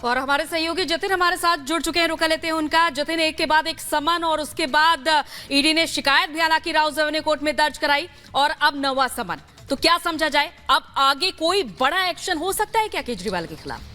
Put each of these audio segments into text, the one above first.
और हमारे सहयोगी जतिन हमारे साथ जुड़ चुके हैं, रुका लेते हैं उनका। जतिन, एक के बाद एक समन और उसके बाद ईडी ने शिकायत भी हालांकि राउज रेवेन्यू कोर्ट में दर्ज कराई और अब नवा समन। तो क्या समझा जाए, अब आगे कोई बड़ा एक्शन हो सकता है क्या केजरीवाल के खिलाफ?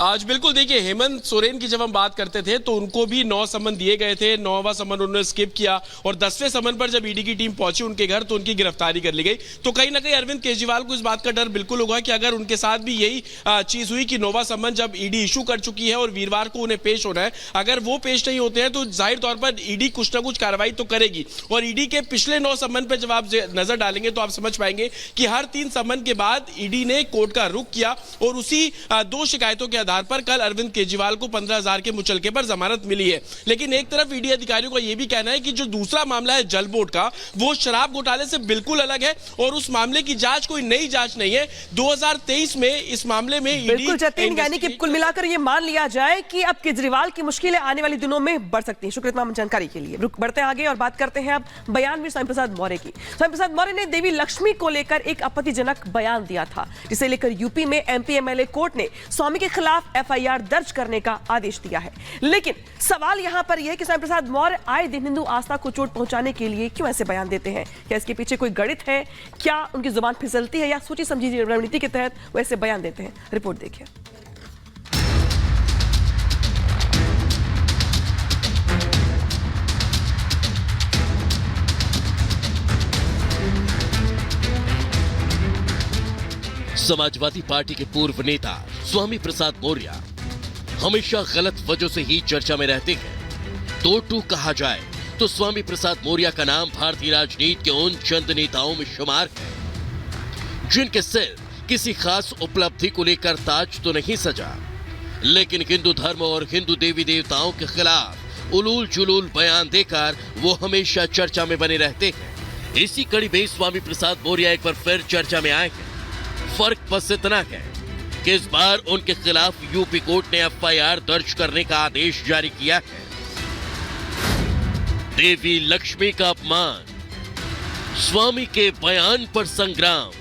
आज बिल्कुल देखिए, हेमंत सोरेन की जब हम बात करते थे तो उनको भी 9 समन दिए गए थे। 9वां समन उन्होंने स्किप किया और 10वें समन पर जब ईडी की टीम पहुंची उनके घर तो उनकी गिरफ्तारी कर ली गई। तो कहीं ना कहीं अरविंद केजरीवाल को इस बात का डर बिल्कुल होगा कि अगर उनके साथ भी यही चीज हुई कि 9वां समन जब ईडी इशू कर चुकी है और वीरवार को उन्हें पेश होना है, अगर वो पेश नहीं होते हैं तो जाहिर तौर पर ईडी कुछ ना कुछ कार्रवाई तो करेगी। और ईडी के पिछले 9 समन पर जब आप नजर डालेंगे तो आप समझ पाएंगे कि हर 3 समन के बाद ईडी ने कोर्ट का रुख किया और उसी 2 शिकायतों के आधार पर कल अरविंद केजरीवाल को 15,000 के मुचलके पर जमानत मिली है। लेकिन एक तरफ ईडी अधिकारियों का यह भी कहना है कि जो दूसरा मामला है जल बोर्ड का, वो शराब घोटाले से बिल्कुल अलग है और उस मामले की जांच कोई नई जांच नहीं है। 2023 में इस मामले में बिल्कुल जतिन, यानी कि कुल मिलाकर ये मान लिया जाए कि अब केजरीवाल की मुश्किलें आने वाले दिनों में बढ़ सकती हैं। शुक्रिया तमाम जानकारी के लिए। रुक बढ़ते हैं आगे और बात करते हैं अब बयानवीर स्वामी प्रसाद मौर्य की। स्वामी प्रसाद मौर्य ने देवी लक्ष्मी को लेकर एक आपत्तिजनक बयान दिया था, जिसे लेकर यूपी में एमपी एमएलए कोर्ट ने स्वामी के खिलाफ एफआईआर दर्ज करने का आदेश दिया है। लेकिन सवाल यहां पर यह है कि स्वामी प्रसाद मौर्य आए दिन हिंदू आस्था को चोट पहुंचाने के लिए क्यों ऐसे बयान देते हैं? क्या इसके पीछे कोई गणित है? क्या उनकी जुबान फिसलती है या सोची समझी रणनीति के तहत वो ऐसे बयान देते हैं? रिपोर्ट देखिए। समाजवादी पार्टी के पूर्व नेता स्वामी प्रसाद मौर्य हमेशा गलत वजह से ही चर्चा में रहते हैं। तो टू कहा जाए तो स्वामी प्रसाद मौर्य का नाम भारतीय राजनीति के उन चंद नेताओं में शुमार है जिनके सिर किसी खास उपलब्धि को लेकर ताज तो नहीं सजा, लेकिन हिंदू धर्म और हिंदू देवी देवताओं के खिलाफ उलूल जुलूल बयान देकर वो हमेशा चर्चा में बने रहते हैं। इसी कड़ी में स्वामी प्रसाद मौर्य एक बार फिर चर्चा में आए हैं। फर्क बस इतना है कि इस बार उनके खिलाफ यूपी कोर्ट ने एफआईआर दर्ज करने का आदेश जारी किया है। देवी लक्ष्मी का अपमान, स्वामी के बयान पर संग्राम।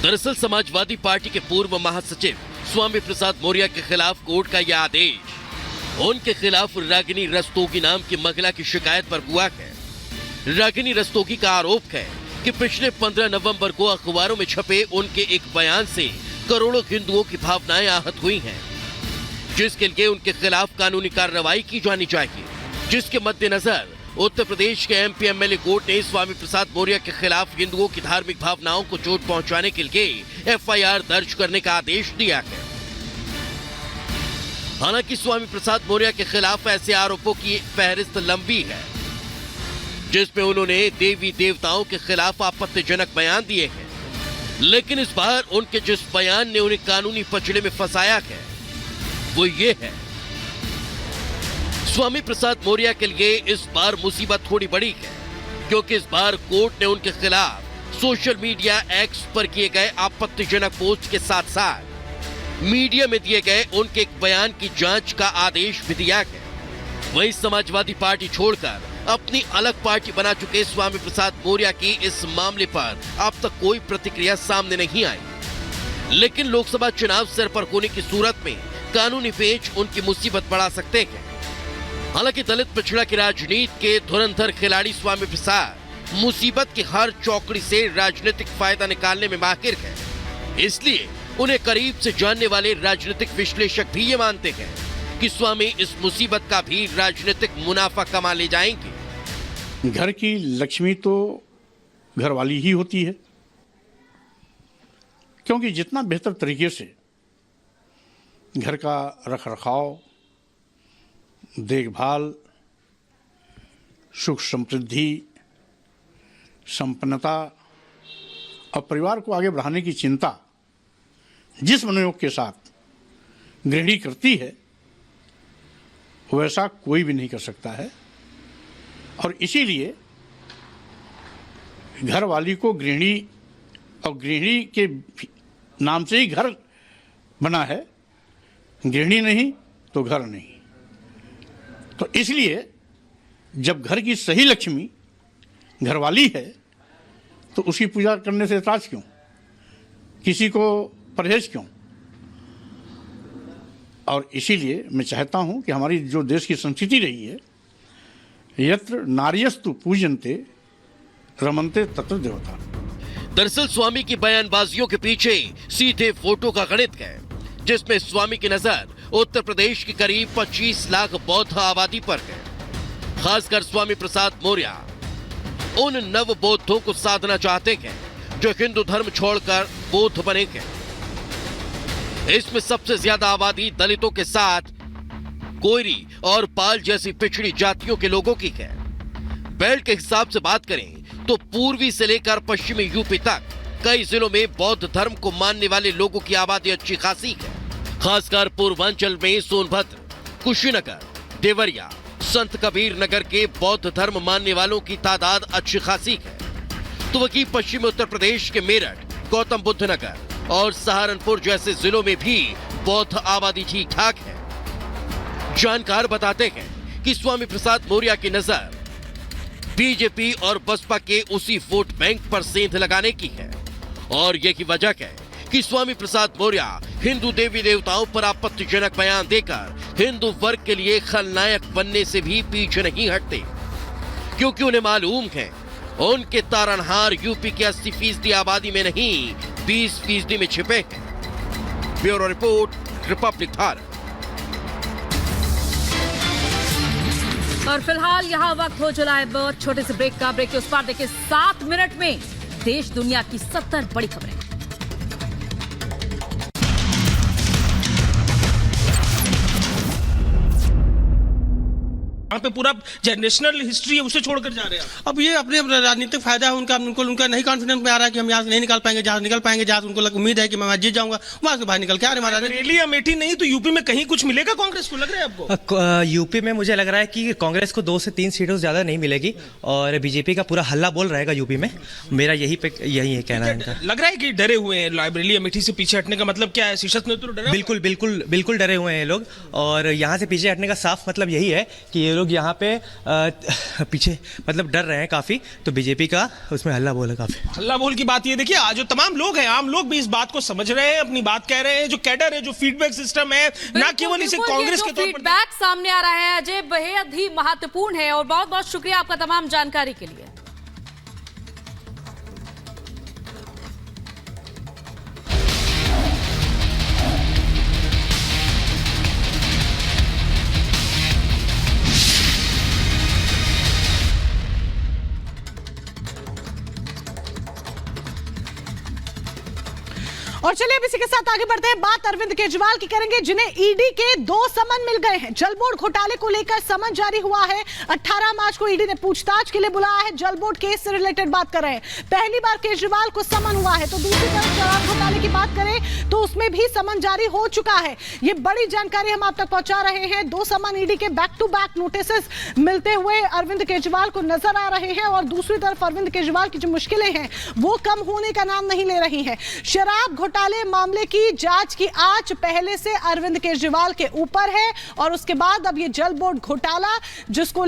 दरअसल समाजवादी पार्टी के पूर्व महासचिव स्वामी प्रसाद मौर्य के खिलाफ कोर्ट का यह आदेश उनके खिलाफ रागिनी रस्तोगी नाम की महिला की शिकायत पर हुआ है। रागिनी रस्तोगी का आरोप है कि पिछले 15 नवंबर को अखबारों में छपे उनके एक बयान से करोड़ों हिंदुओं की भावनाएं आहत हुई हैं, जिसके लिए उनके खिलाफ कानूनी कार्रवाई की जानी चाहिए। जिसके मद्देनजर उत्तर प्रदेश के एमपी एमएलए कोर्ट ने स्वामी प्रसाद मौर्य के खिलाफ हिंदुओं की धार्मिक भावनाओं को चोट पहुंचाने के लिए एफआईआर दर्ज करने का आदेश दिया है। हालांकि स्वामी प्रसाद मौर्य के खिलाफ ऐसे आरोपों की फहरिस्त लंबी है, जिसमें उन्होंने देवी देवताओं के खिलाफ आपत्तिजनक बयान दिए हैं। लेकिन इस बार उनके जिस बयान ने उन्हें कानूनी पचड़े में फंसाया है वो ये है। स्वामी प्रसाद मौर्य के लिए इस बार मुसीबत थोड़ी बड़ी है, क्योंकि इस बार कोर्ट ने उनके खिलाफ सोशल मीडिया एक्स पर किए गए आपत्तिजनक पोस्ट के साथ साथ मीडिया में दिए गए उनके एक बयान की जांच का आदेश भी दिया है। वहीं समाजवादी पार्टी छोड़कर अपनी अलग पार्टी बना चुके स्वामी प्रसाद मौर्य की इस मामले पर अब तक कोई प्रतिक्रिया सामने नहीं आई। लेकिन लोकसभा चुनाव सिर पर होने की सूरत में कानूनी पेच उनकी मुसीबत बढ़ा सकते हैं। हालांकि दलित पिछड़ा की राजनीति के धुरंधर खिलाड़ी स्वामी प्रसाद मुसीबत की हर चौकड़ी से राजनीतिक फायदा निकालने में माहिर है। इसलिए उन्हें करीब से जानने वाले राजनीतिक विश्लेषक भी ये मानते हैं कि स्वामी इस मुसीबत का भी राजनीतिक मुनाफा कमा ले जाएंगे। घर की लक्ष्मी तो घरवाली ही होती है, क्योंकि जितना बेहतर तरीके से घर का रखरखाव, देखभाल, सुख समृद्धि, संपन्नता और परिवार को आगे बढ़ाने की चिंता जिस मनोयोग के साथ गृहिणी करती है, वैसा कोई भी नहीं कर सकता है। और इसीलिए घर वाली को गृहिणी और गृहिणी के नाम से ही घर बना है, गृहिणी नहीं तो घर नहीं। तो इसलिए जब घर की सही लक्ष्मी घरवाली है तो उसकी पूजा करने से एतराज क्यों? किसी को परहेज क्यों? और इसीलिए मैं चाहता हूं कि हमारी जो देश की संस्कृति रही है, यत्र नार्यस्तु पूजन्ते रमन्ते तत्र देवता। दरअसल स्वामी की बयानबाजियों के पीछे सीधे फोटो का गणित है, जिसमें स्वामी की नजर उत्तर प्रदेश की करीब 25 लाख बौद्ध आबादी पर है। खासकर स्वामी प्रसाद मौर्य उन नव बौद्धों को साधना चाहते हैं जो हिंदू धर्म छोड़कर बौद्ध बने हैं। इसमें सबसे ज्यादा आबादी दलितों के साथ कोयरी और पाल जैसी पिछड़ी जातियों के लोगों की है। बेल्ट के हिसाब से बात करें तो पूर्वी से लेकर पश्चिमी यूपी तक कई जिलों में बौद्ध धर्म को मानने वाले लोगों की आबादी अच्छी खासी है। खासकर पूर्वांचल में सोनभद्र, कुशीनगर, देवरिया, संत कबीर नगर के बौद्ध धर्म मानने वालों की तादाद अच्छी खासी है। तो वहीं पश्चिमी उत्तर प्रदेश के मेरठ, गौतम बुद्ध नगर और सहारनपुर जैसे जिलों में भी बौद्ध आबादी ठीक ठाक है। जानकार बताते हैं कि स्वामी प्रसाद मौर्य की नजर बीजेपी और बसपा के उसी वोट बैंक पर सेंध लगाने की है और यही वजह है कि स्वामी प्रसाद मौर्य हिंदू देवी देवताओं पर आपत्तिजनक बयान देकर हिंदू वर्ग के लिए खलनायक बनने से भी पीछे नहीं हटते, क्योंकि उन्हें मालूम है उनके तारणहार यूपी के 80% आबादी में नहीं 20% में छिपे हैं। Bureau report, Republic Bharat. और फिलहाल यहाँ वक्त हो चला है बहुत छोटे से ब्रेक का। ब्रेक के उस पार देखिए 7 मिनट में देश दुनिया की 70 बड़ी खबरें। वहाँ पे पूरा जनरेशनल हिस्ट्री है, उसे छोड़कर जा रहे हैं। अब ये अपने राजनीतिक फायदा है उनका, उनका नहीं कॉन्फिडेंस में आ रहा है कि हम यहाँ से नहीं निकल पाएंगे। जहाँ निकल पाएंगे, जहाँ उनको उम्मीद है कि मैं जीत जाऊंगा, वहां से बाहर निकल के आ रहे हैं। महाराज रेली अमेठी नहीं तो यूपी में कहीं कुछ मिलेगा कांग्रेस को, लग रहा है आपको? यूपी में मुझे लग रहा है कि कांग्रेस को 2 से 3 सीटों से ज्यादा नहीं मिलेगी और बीजेपी का पूरा हल्ला बोल रहेगा यूपी में। मेरा यही है कहना है इनका। लग रहा है कि डरे हुए हैं, लाइब्रेरी अमेठी से पीछे हटने का मतलब क्या है? शीर्षक में तो डरा। बिल्कुल बिल्कुल बिल्कुल डरे हुए हैं ये लोग और यहाँ से पीछे हटने का साफ मतलब यही है कि ये लोग यहाँ पे पीछे मतलब डर रहे हैं काफी। तो बीजेपी का उसमें हल्ला बोल है काफी। हल्ला बोल की बात ये देखिए, आज जो तमाम लोग हैं, आम लोग भी इस बात को समझ रहे हैं, अपनी बात कह रहे हैं। जो कैडर है, जो फीडबैक सिस्टम है, ना केवल इसे कांग्रेस के तौर पर फीडबैक सामने आ रहा है अजय, बेहद ही महत्वपूर्ण है। और बहुत बहुत शुक्रिया आपका तमाम जानकारी के लिए। और चलिए अब इसी के साथ आगे बढ़ते हैं। बात अरविंद केजरीवाल की करेंगे, जिन्हें ईडी के 2 समन मिल गए हैं। जल बोर्ड घोटाले को लेकर समन जारी हुआ है। 18 मार्च को ईडी ने पूछताछ के लिए बुलाया है। जल बोर्ड केस से रिलेटेड बात कर रहे हैं। पहली बार केजरीवाल को समन हुआ है। तो दूसरी तरफ शराब घोटाले की बात करें तो उसमें भी समन जारी हो चुका है। ये बड़ी जानकारी हम आप तक पहुंचा रहे हैं। 2 समन ईडी के बैक टू बैक नोटिस मिलते हुए अरविंद केजरीवाल को नजर आ रहे हैं और दूसरी तरफ अरविंद केजरीवाल की जो मुश्किलें हैं वो कम होने का नाम नहीं ले रही हैं। शराब घोटाले मामले की जांच की आंच पहले से अरविंद केजरीवाल के ऊपर है और उसके बाद अब ये जल बोर्ड घोटाला, जिसको